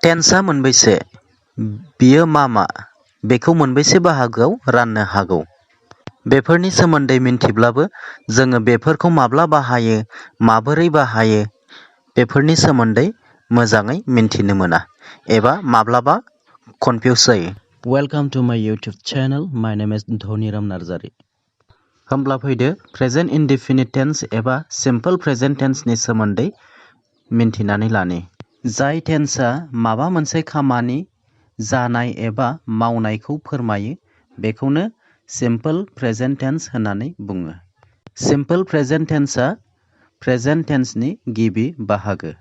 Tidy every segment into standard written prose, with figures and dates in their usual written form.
टेन्सआ मोनबेसे? बियो मा? बेखौ मोनबेसे बाहागोआव राननो हागौ? बेफोरनि सोमोन्दै मिन्थिब्लाबो जोङो बेफोरखौ माब्ला बाहायो, माबोरै बाहायो, बेफोरनि सोमोन्दै मोजाङै मिन्थिनो मोना एबा माब्लाबा कनफिउज जायो। वेलकाम टु माय इउटिउब चेनेल। माय नेम इज धनि नार्जारी। होमब्ला फैदो प्रेजेन्ट इनडेफिनिट टेन्स एबा सिम्पल प्रेजेन्ट टेन्सनि सोमोन्दै मिन्थिनानै लानि। जाय टेन्सआ माबा मोनसे खामानि जानाय एबा मावनायखौ फोरमायो बेखौनो सिम्पल प्रेजेन्ट टेन्स होननानै बुङो। सिम्पल प्रेजेन्ट टेन्सआ प्रेजेन्ट टेन्सनि गिबि बाहागो।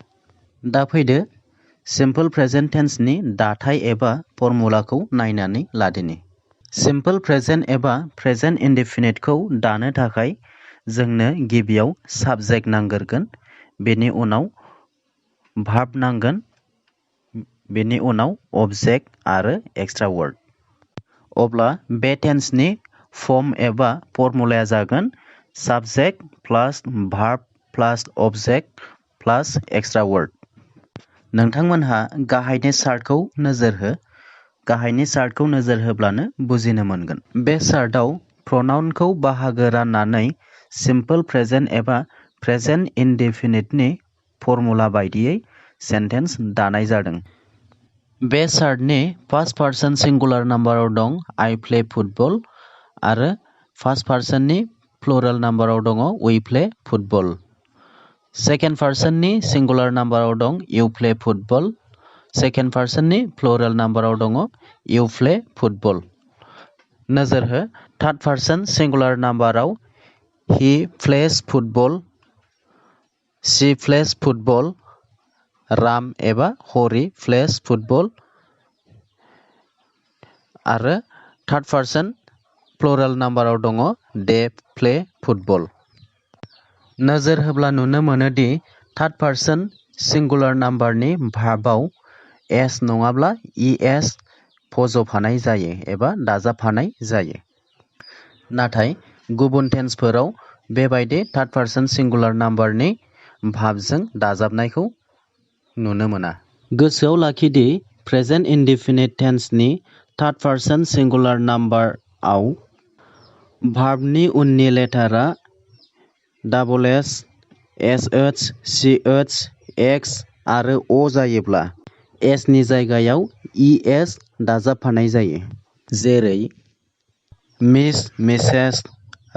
दा फैदो सिम्पल प्रेजेन्ट टेन्सनि दाथाय एबा फर्मुलाखौ नायनानै लादिनि। सिम्पल प्रेजेन्ट एबा प्रेजेन्ट इनडेफिनिटखौ दानो थाखाय जोंनो गिबियाव साबजेक्ट नांग्रोगोन, बेनि उनाव भार्ब नांगोन, बेनि उनाव अबजेक्ट आरो एक्सट्रा वर्ड। अब्ला बे टेन्सनि फर्म एबा फर्मुलाया जागोन साबजेक्ट प्लास भार्ब प्लास अबजेक्ट प्लास एक्सट्रा वर्ड। नोंथांमोनहा गाहायनि चार्टखौ नोजोर हो। गाहायनि चार्टखौ नोजोर होब्लानो बुजिनो मोनगोन। बे चार्टआव प्रनाउनखौ बाहागो राननानै सिम्पल प्रेजेन्ट एबा प्रेजेन्ट इनडेफिनिटनि फर्मुला बायदियै सेन्टेन्स दानाय जादों। बे चार्टनि फार्स्ट पार्सन सिंगुलार नाम्बाराव दं आइ प्ले फुटबल आरो फार्स्ट पार्सननि प्लुरेल नाम्बाराव दङ वी प्ले फुटबल। सेकेन्ड पार्सननि सिंगुलार नाम्बाराव दं इउ प्ले फुटबल। सेकेन्ड पार्सननि प्लुरेल नाम्बाराव दङ इउ प्ले फुटबल। नोजोर हो, थार्ड पार्सन सिंगुलार नाम्बाराव he plays football, she plays football, Ram एबा हरि प्लेस फुटबल आरो थार्ड पार्सन प्लुरेल नाम्बाराव दङ दे प्ले फुटबल। नोजोर होब्ला नुनो मोनोदि थार्ड पार्सन सिंगुलार नाम्बारनि भार्बआव एस नङाब्ला इएस फज'फानाय जायो एबा दाजाबफानाय जायो। नाथाय गुबुन टेन्सफोराव बेबायदि थार्ड पार्सन सिंगुलार नाम्बारनि भार्बजों दाजाबनायखौ नुनो मोना। गोसोआव लाखिदि प्रेजेन्ट इनडेफिनिट टेन्सनि थार्ड पार्सन सिंगुलार नाम्बारआव भार्बनि उननि लेटारआ डाबल एस, एसएच, सीएच, एक्स आरो अ जायोब्ला एसनि जायगायाव इएस दाजाबफानाय जायो। जेरै मिस, मिसेस,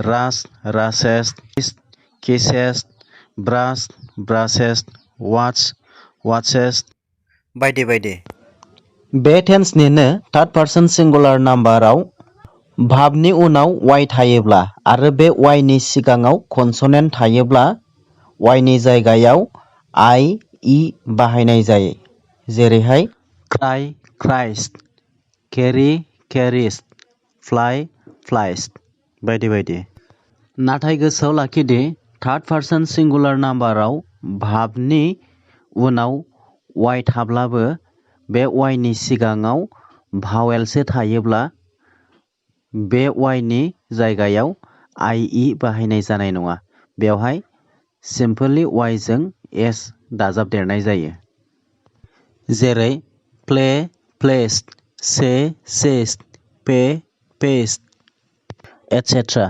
रास, रासेस, किस, किसेस, ब्रास, ब्रासेस, वाच, वाचेस बायदि बायदि। बे टेन्सनिनो थार्ड पार्सन सिंगुलार नाम्बाराव भार्बनि उनाव वाइ थायोब्ला आरो बे वाइनि सिगाङाव कनसनेन्ट थायोब्ला वाइनि जायगायाव आइ, इ बाहायनाय जायो। जेरैहाय क्राइ, क्राइस्ट, केरि, केरिस्ट, फ्लाइ, फ्लाइस्ट बायदि बायदि। नाथाय गोसोआव लाखिदि थार्ड पार्सन सिंगुलार नाम्बाराव भार्बनि उनाव वाइ थाब्लाबो बे वाइनि सिगाङाव भावेलसो थायोब्ला बे वाइनि जायगायाव आइ इ बाहायनाय जानाय नङा। बेवहाय सिम्पलि वाइजों एस दाजाबदेरनाय जायो। जेरै प्ले, प्लेस्ट, से, सेस्ट, पे, पेस्ट एटसेट्रा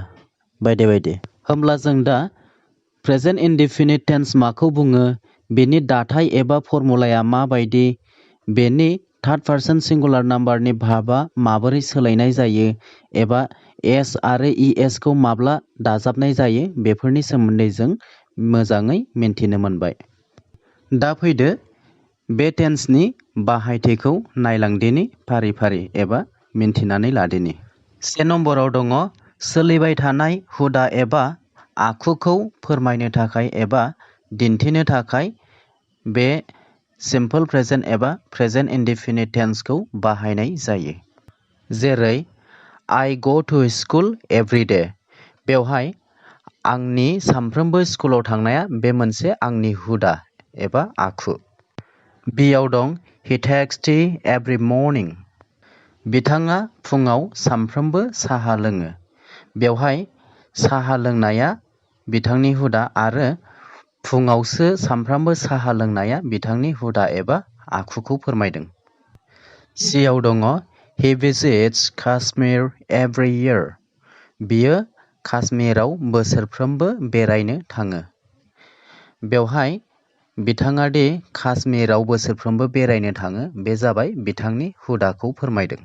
बायदि बायदि। होमब्ला जों दा प्रेजेन्ट इनडेफिनिट टेन्स माखौ बुङो, बेनि दाथाय एबा फर्मुलाया माबायदि, बेनि थार्ड पार्सन सिंगुलार नाम्बारनि भार्बआ माबोरै सोलायनाय जायो एबा एस आरो इएसखौ माब्ला दाजाबनाय जायो बेफोरनि सोमोन्दै जों मोजाङै मिन्थिनो मोनबाय। दा फैदो बे टेन्सनि बाहायथिखौ नायलांदिनि फारि फारि एबा मिन्थिनानै लादिनि। से नम्बराव दङ सोलिबाय थानाय हुदा एबा आखुखौ फोरमायनो थाखाय एबा दिन्थिनो थाखाय बे सिम्पल प्रेजेन्ट एबा प्रेजेन्ट इनडेफिनिट टेन्सखौ बाहायनाय जायो। जेरै आइ ग टु स्कुल एभ्रि डे। बेवहाय आंनि सानफ्रोमबो स्कुलाव थांनाया बे मोनसे आंनि हुदा एबा आखु। बियाव दं हि टेक्स टि एभ्रि मर्निं। बिथाङा फुङाव सानफ्रोमबो साहा लोङो। बेवहाय साहा लोंनाया बिथांनि हुदा आरो फुङावसो सानफ्रोमबो साहा लोंनाया बिथांनि हुदा एबा आखुखौ फोरमायदों। सिआव दङ he visits Kashmir every year। बियो काश्मीराव बोसोरफ्रोमबो बेरायनो थाङो। बेवहाय बिथाङा दि काश्मीराव बोसोरफ्रोमबो बेरायनो थाङो बे जाबाय बिथांनि हुदाखौ फोरमायदों।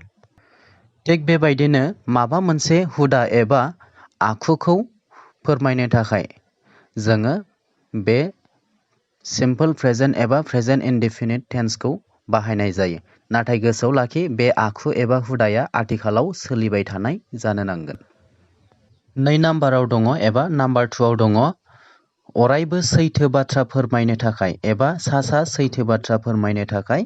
थिग बेबायदिनो माबा मोनसे हुदा एबा आखुखौ फोरमायनो थाखाय जोङो बे सिम्पल प्रेजेन्ट एबा प्रेजेन्ट इनडेफिनिट टेन्सखौ बाहायनाय जायो। नाथाय गोसोआव लाखि बे आखु एबा हुदाया आथिखालाव सोलिबाय थानाय जानो नांगोन। 2 नाम्बाराव दङ एबा नाम्बार 2आव दङ अरायबो सैथो बाथ्रा फोरमायनो थाखाय एबा सा सैथो बाथ्रा फोरमायनो थाखाय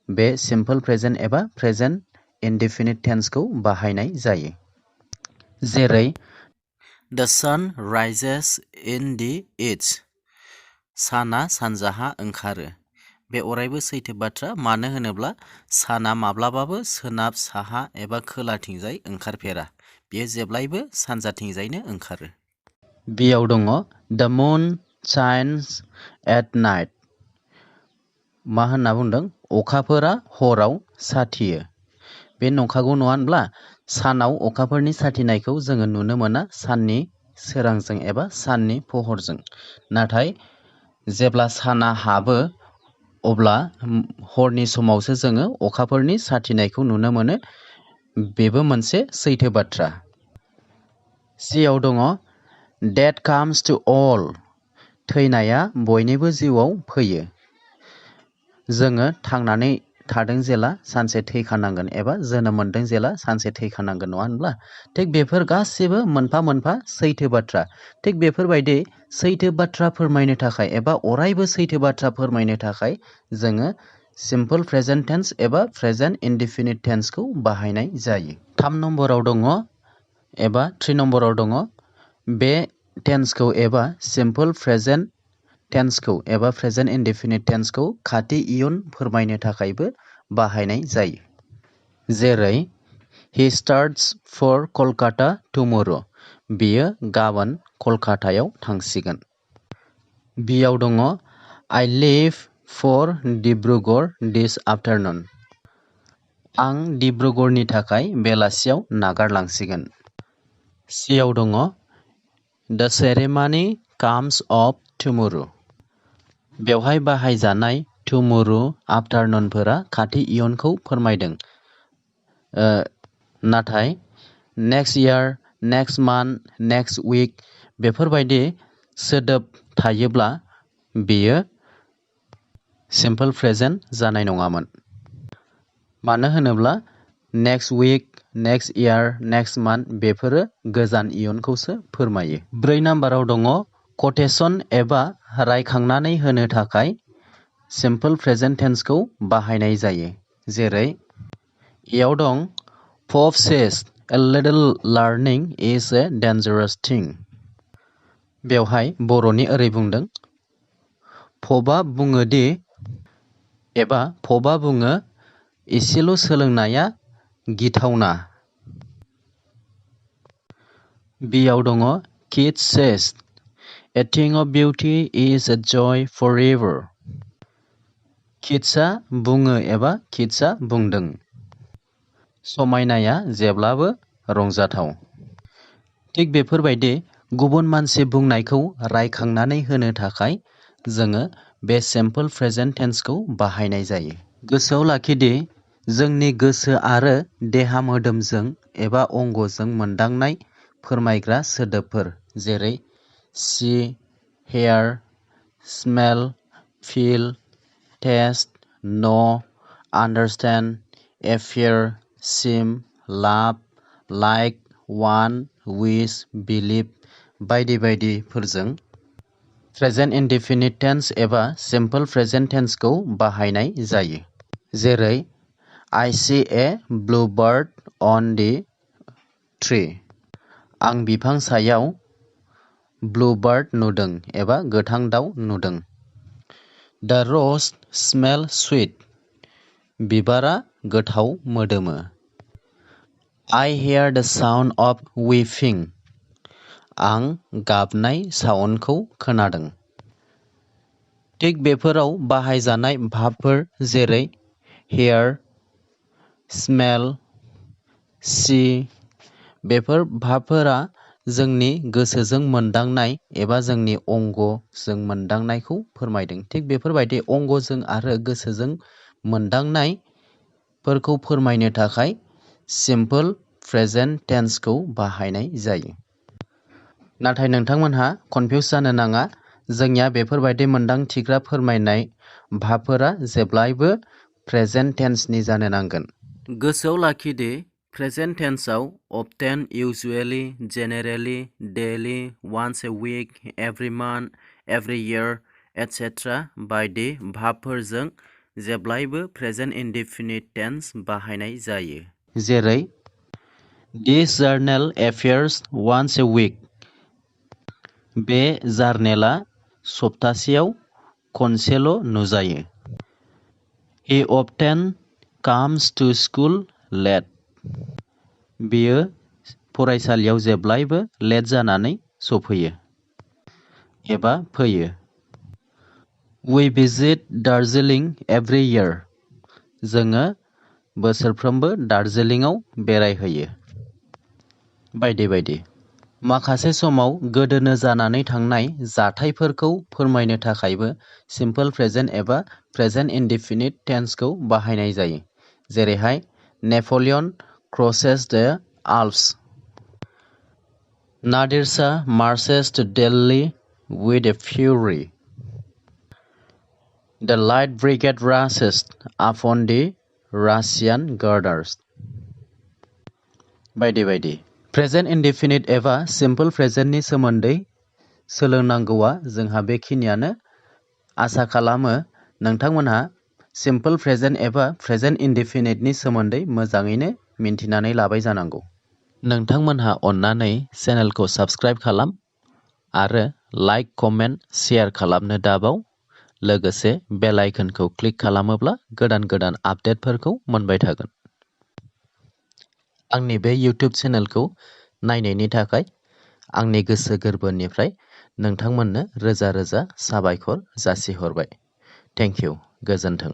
बे सिम्पल प्रेजेन्ट एबा प्रेजेन्ट इनडेफिनिट टेन्सखौ बाहायनाय जायो। जेरै The sun rises in the east। साना सानजाहा ओंखारो। बे अरायबो सैथो बाथ्रा, मानो होनोब्ला साना माब्लाबाबो सोनाब, साहा एबा खोलाथिंजाय ओंखारफेरा। बेयो जेब्लायबो सानजाथिंजायनो ओंखारो। बियाव दङ The moon shines at night। मा होनना बुंदों? अखाफोरा हराव साथियो। बे नंखागौ नङा होनब्ला? सानाव अखाफोरनि साथिनायखौ जोङो नुनो मोना साननि सोरांजों एबा साननि पहरजों। नाथाय जेब्ला साना हाबो अब्ला हरनि समावसो जोङो अखाफोरनि साथिनायखौ नुनो मोनो। बेबो मोनसे सैथो बाथ्रा। सिआव दङ Death comes to all। थैनाया बयनिबो जिउआव फैयो। जोङो थांनानै थादों जेला सानसे थैखानांगोन एबा जोनोम मोनदों जेला सानसे थैखानांगोन, नङा होनब्ला? थिग बेफोर गासिबो मोनफा मोनफा सैथो बाथ्रा। थिग बेफोरबायदि सैथो बाथ्रा फोरमायनो थाखाय एबा अरायबो सैथो बाथ्रा फोरमायनो थाखाय जोङो सिम्पल प्रेजेन्ट टेन्स एबा प्रेजेन्ट इनडेफिनिट टेन्सखौ बाहायनाय जायो। 3 नम्बराव दङ एबा 3 नम्बराव दङ बे टेन्सखौ एबा सिम्पल प्रेजेन्ट टेन्सखौ एबा प्रेजेन्ट इनडेफिनिट टेन्सखौ खाथि इयुन फोरमायनो थाखायबो बाहायनाय जायो। जेरै He starts for Kolkata tomorrow। बियो गाबोन कलकातायाव थांसिगोन। बियाव दङ I leave for Dibrugarh this afternoon। आं डिब्रुगड़नि थाखाय बेलासियाव नागारलांसिगोन। सिआव दङ The ceremony comes up tomorrow। बेवहाय बाहायजानाय tomorrow, afternoonफोरा खाथि इयुनखौ फोरमायदों। नाथाय next year, next month, next week बेफोरबायदि सोदोब थायोब्ला बेयो सिम्पल प्रेजेन्ट जानाय नङामोन। मानो होनोब्ला नेक्स्ट उइक, नेक्स्ट इयार, नेक्स्ट मान्थ बेफोरो गोजान इयुनखौसो फोरमायो। 4 नाम्बाराव दङ quotation एबा रायखांनानै होनो थाखाय सिम्पल प्रेजेन्ट टेन्सखौ बाहायनाय जायो। जेरै इयाव दं Pope says a little learning is a dangerous thing। बेवहाय बर'नि ओरै बुंदों प'पआ बुङो दि एबा प'पआ बुङो एसेल' सोलोंनाया गिथावना। बियाव दङ Keats says a thing of beauty is a joy forever। Keatsआ बुङो एबा Keatsआ बुंदों समायनाया जेब्लाबो रंजाथाव। थिग बेफोरबायदि गुबुन मानसि बुंनायखौ रायखांनानै होनो थाखाय जोङो बे सिम्पल प्रेजेन्ट टेन्सखौ बाहायनाय जायो। गोसोआव लाखिदि जोंनि गोसो आरो देहा मोदोमजों एबा अंगजों मोनदांनाय फोरमायग्रा सोदोबफोर जेरै see, hear, smell, feel, taste, know, understand, appear, seem, love, like, want, wish, believe बायदि बायदिफोरजों प्रेजेन्ट इनडेफिनिट टेन्स एबा सिम्पल प्रेजेन्ट टेन्सखौ बाहायनाय जायो। जेरै I see a bluebird on the tree। आं बिफां सायाव ब्लुबार्ड नुदों एबा गोथां दाउ नुदों। The rose smells sweet। बिबारा गोथाव मोदोमो। I hear the sound of weeping। आं गाबनाय साउन्डखौ खोनादों। थिग बेफोराव बाहायजानाय भाबफोर जेरै hear, smell, see बेफोर भाबफोरा जोंनि गोसोजों मोनदांनाय एबा जोंनि अंगजों मोनदांनायखौ फोरमायदों। थिग बेफोरबायदि अंगजों आरो गोसोजों मोनदांनायफोरखौ फोरमायनो थाखाय सिम्पोल प्रेजेन्ट टेन्सखौ बाहायनाय जायो। नाथाय नोंथांमोनहा कनफिउस जानो नाङा, जोंनिया बेफोरबायदि मोनदांथिग्रा फोरमायनाय भाबफोरा जेब्लायबो प्रेजेन्ट टेन्सनि जानो नांगोन। गोसोआव लाखिदि प्रेजेन्ट टेन्सआव often, usually, generally, daily, once a week, every month, every year, etcetera बायदि भाबफोरजों जेब्लायबो प्रेजेन्ट इनडेफिनिट टेन्स बाहायनाय जायो। जेरै this journal appears once a week. बे जार्नेला सप्तासेयाव खनसेल' नुजायो। He often comes to school late. बियो फरायसालियाव जेब्लायबो लेट जानानै सफैयो एबा फैयो। We visit Darjeeling every year. जोङो बोसोरफ्रोमबो दार्जिलिंआव बेरायहैयो। बायदि बायदि। माखासे समाव गोदोनो जानानै थांनाय जाथायफोरखौ फोरमायनो थाखायबो सिम्पोल प्रेजेन्ट एबा प्रेजेन्ट इनडेफिनिट टेन्सखौ बाहायनाय जायो। जेरैहाय Napoleon crosses the Alps. Nadir Shah marches to Delhi with a fury. The Light Brigade rushes upon the Russian guards. बायदि बायदि। प्रेजेन्ट इनडेफिनिट एबा सिम्पोल प्रेजेन्टनि सोमोन्दै सोलोंनांगौआ जोंहा बेखिनियानो। आसा खालामो नोंथांमोनहा सिम्पोल प्रेजेन्ट एबा प्रेजेन्ट इनडेफिनिटनि सोमोन्दै मोजाङैनो मिन्थिनानै लाबाय जानांगौ। नोंथांमोनहा अन्नानै चेनेलखौ साबस्क्राइब खालाम आरो लाइक, कमेन्ट, शेयार खालामनो दाबाव। लोगोसे बेल आइकनखौ क्लिक खालामोब्ला गोदान गोदान आपडेटफोरखौ मोनबाय थागोन। आंनि बे इउटिउब चेनेलखौ नायनायनि थाखाय आंनि गोसो गोरबोनिफ्राय नोंथांमोननो रोजा रोजा साबायखर जासिहरबाय। Thank you. गोजोन्थों।